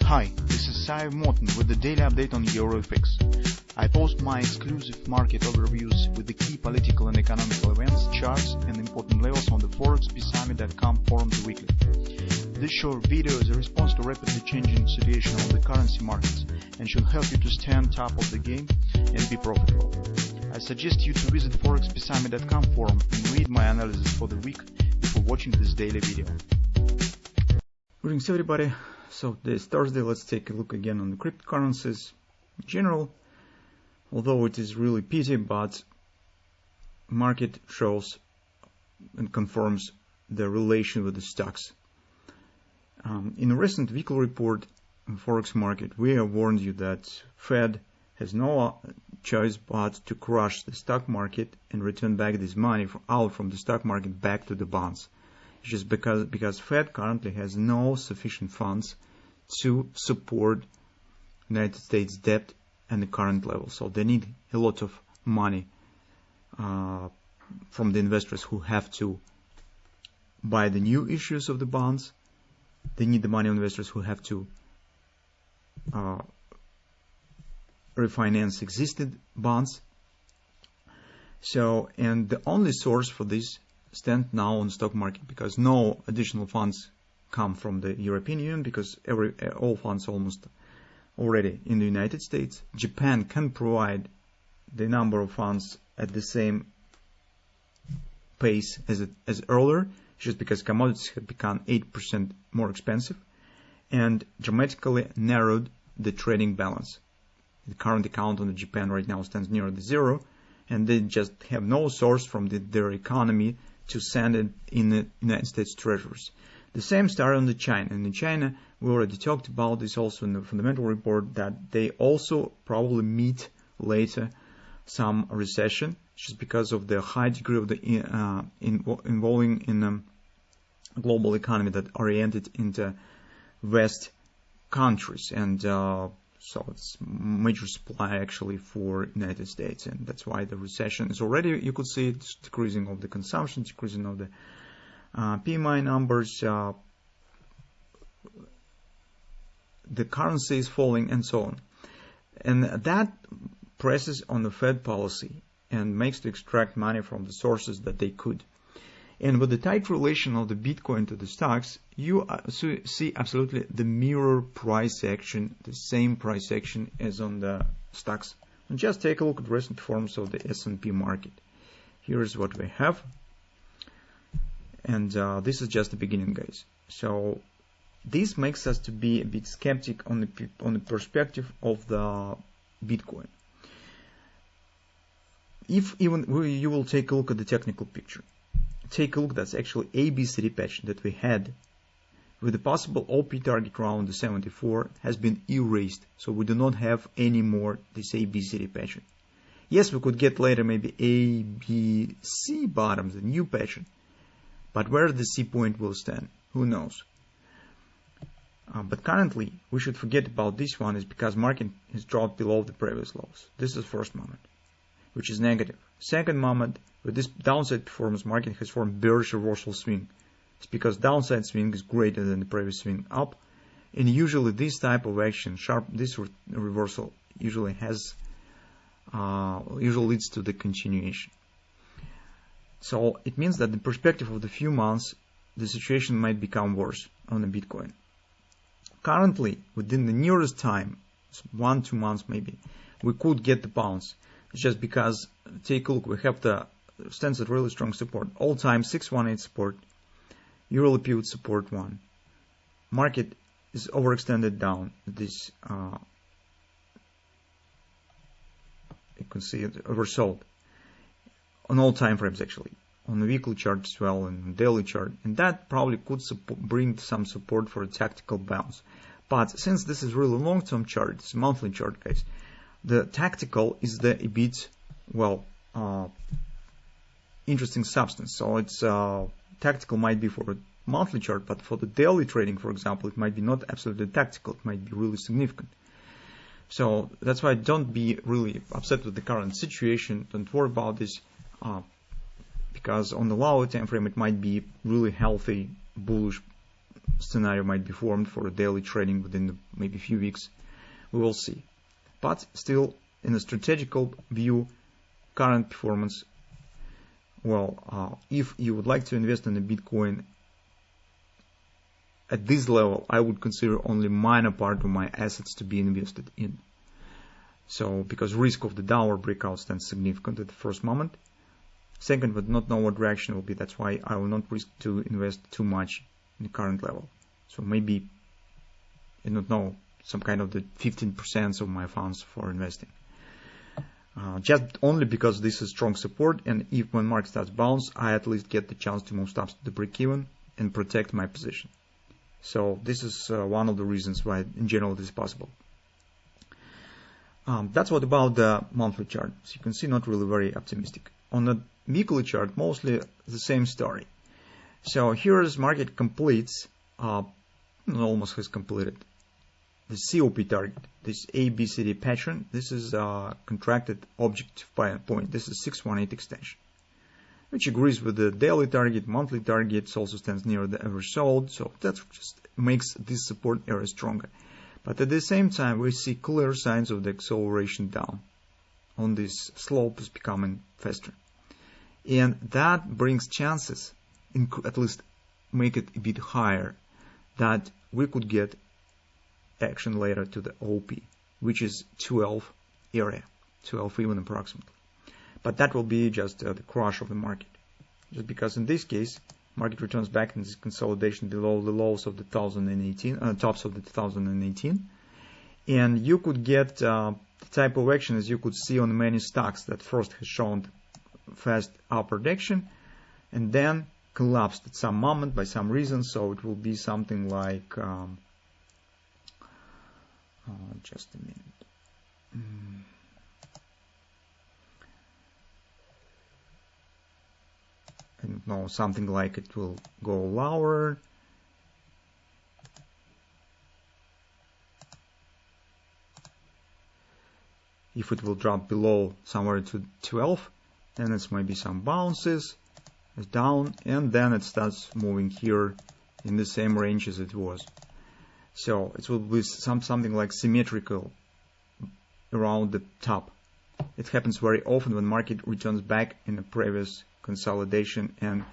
Hi, this is Sive Morten with the daily update on EuroFX. I post my exclusive market overviews with the key political and economical events, charts, and important levels on the ForexPeaceArmy.com forums weekly. This short video is a response to rapidly changing situation on the currency markets and should help you to stay on top of the game and be profitable. I suggest you to visit ForexPeaceArmy.com forum and read my analysis for the week before watching this daily video. Greetings everybody. So today is Thursday. Let's take a look again on the cryptocurrencies in general. Although it is really pity, but market shows and confirms the relation with the stocks. In a recent weekly report on Forex market, we have warned you that Fed has no choice but to crush the stock market and return back this money out from the stock market back to the bonds. Just because Fed currently has no sufficient funds to support United States debt at the current level. So they need a lot of money from the investors who have to buy the new issues of the bonds. They need the money of investors who have to refinance existing bonds. So, and the only source for this stand now on the stock market, because no additional funds come from the European Union, because all funds almost already in the United States. Japan can provide the number of funds at the same pace as earlier, just because commodities have become 8% more expensive and dramatically narrowed the trading balance. The current account on the Japan right now stands near the zero, and they just have no source from their economy to send it in the United States treasuries. The same started on the China. And in China, we already talked about this also in the fundamental report, that they also probably meet later some recession, just because of the high degree of the involving in a global economy that oriented into West countries. And so it's major supply actually for United States, and that's why the recession is already, you could see it's decreasing of the consumption, decreasing of the PMI numbers, the currency is falling, and so on. And that presses on the Fed policy and makes to extract money from the sources that they could. And with the tight relation of the Bitcoin to the stocks, you see absolutely the mirror price action, the same price action as on the stocks. And just take a look at recent performance of the S&P market. Here's what we have. And this is just the beginning, guys. So this makes us to be a bit skeptic on the perspective of the Bitcoin. If even you will take a look at the technical picture. Take a look, that's actually ABCD patch that we had with the possible OP target around the 74 has been erased. So we do not have any more this ABCD patch. Yes, we could get later maybe ABC bottoms, the new patch. But where the C point will stand, who knows? But currently, we should forget about this one, is because market has dropped below the previous lows. This is first moment, which is negative. Second moment, with this downside performance, market has formed bearish reversal swing. It's because downside swing is greater than the previous swing up, and usually this type of action, this reversal usually leads to the continuation. So it means that the perspective of the few months, the situation might become worse on the Bitcoin. Currently, within the nearest time, 1-2 months maybe, we could get the bounce. It's just because, take a look, we have the stands at really strong support. All-time 618 support, Euro pivot support 1. Market is overextended down. This you can see it oversold on all time frames, actually, on the weekly chart as well and daily chart, and that probably could bring some support for a tactical bounce. But since this is really long-term chart, it's a monthly chart, guys, the tactical is the a bit, well, interesting substance. So it's tactical might be for a monthly chart, but for the daily trading, for example, it might be not absolutely tactical, it might be really significant. So that's why don't be really upset with the current situation, don't worry about this, because on the lower time frame it might be really healthy bullish scenario might be formed for a daily trading within maybe a few weeks. We will see. But still, in a strategical view, current performance, well, if you would like to invest in a Bitcoin at this level, I would consider only minor part of my assets to be invested in. So, because risk of the downward breakout stands significant at the first moment. Second, but not know what reaction will be. That's why I will not risk to invest too much in the current level. So maybe, I don't know, some kind of the 15% of my funds for investing. Just only because this is strong support, and if when market starts bounce, I at least get the chance to move stops to the break-even and protect my position. So this is one of the reasons why in general this is possible. That's what about the monthly chart. So you can see not really very optimistic. On the weekly chart, mostly the same story. So here is market completes, almost has completed the COP target, this ABCD pattern. This is a contracted objective point. This is 618 extension, which agrees with the daily target, monthly targets, also stands near the average sold. So that just makes this support area stronger. But at the same time, we see clear signs of the acceleration down on this slope is becoming faster. And that brings chances, at least make it a bit higher, that we could get action later to the OP, which is 12 area, 12 even approximately. But that will be just the crash of the market. Just because in this case, market returns back in this consolidation below the lows of the 2018, tops of the 2018. And you could get the type of action as you could see on many stocks that first has shown fast upward action and then collapsed at some moment by some reason. So it will be something like, just a minute. I don't know, something like it will go lower. If it will drop below somewhere to 12, then it's maybe some bounces, it's down, and then it starts moving here in the same range as it was. So it will be something like symmetrical around the top. It happens very often when market returns back in a previous consolidation and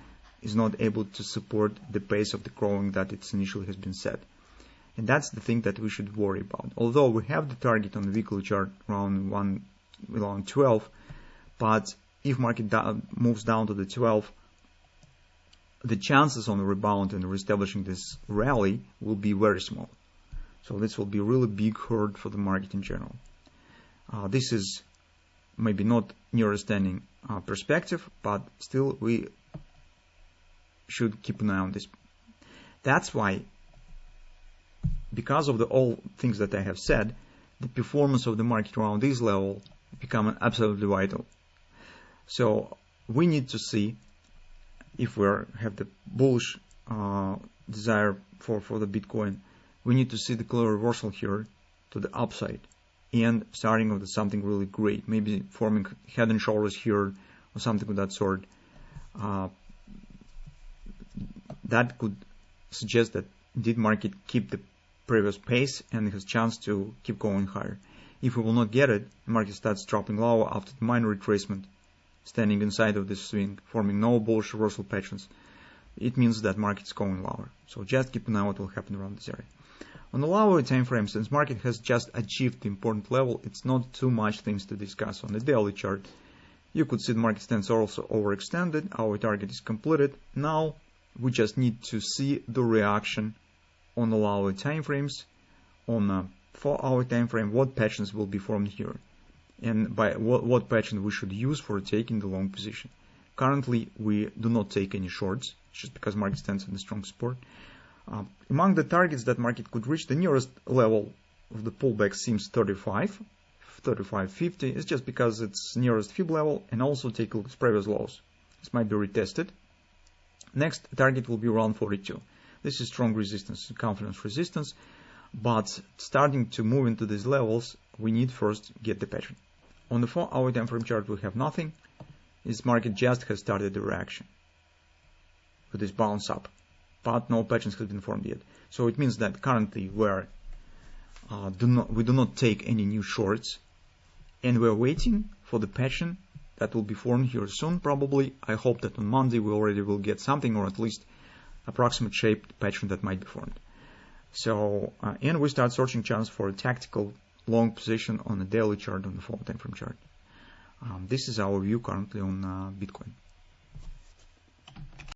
is not able to support the pace of the growing that it initially has been set. And that's the thing that we should worry about. Although we have the target on the weekly chart around 12, but if market moves down to the 12, the chances on the rebound and reestablishing this rally will be very small. So this will be a really big hurt for the market in general. This is maybe not near standing perspective, but still we should keep an eye on this. That's why, because of all things that I have said, the performance of the market around this level become absolutely vital. So we need to see if we have the bullish desire for the Bitcoin. We need to see the clear reversal here to the upside and starting with something really great, maybe forming head and shoulders here or something of that sort. That could suggest that did market keep the previous pace and it has chance to keep going higher. If we will not get it, the market starts dropping lower after the minor retracement, standing inside of this swing, forming no bullish reversal patterns. It means that market is going lower. So just keep an eye on what will happen around this area. On the lower time frame, since market has just achieved the important level, it's not too much things to discuss. On the daily chart, you could see the market stands also overextended. Our target is completed. Now we just need to see the reaction on the lower time frames. On a 4-hour time frame, what patterns will be formed here, and by what pattern we should use for taking the long position. Currently, we do not take any shorts, just because market stands in the strong support. Among the targets that market could reach, the nearest level of the pullback seems 35.50. It's just because it's nearest fib level, and also take a look at previous lows. This might be retested. Next target will be around 42. This is strong resistance, confidence resistance. But starting to move into these levels, we need first get the pattern. On the 4-hour time frame chart, we have nothing. This market just has started the reaction with this bounce up. but no patterns have been formed yet. So it means that currently we do not take any new shorts, and we're waiting for the pattern that will be formed here soon, probably. I hope that on Monday we already will get something, or at least approximate shaped pattern that might be formed. So, and we start searching chance for a tactical long position on a daily chart, on the 4 time frame chart. This is our view currently on Bitcoin.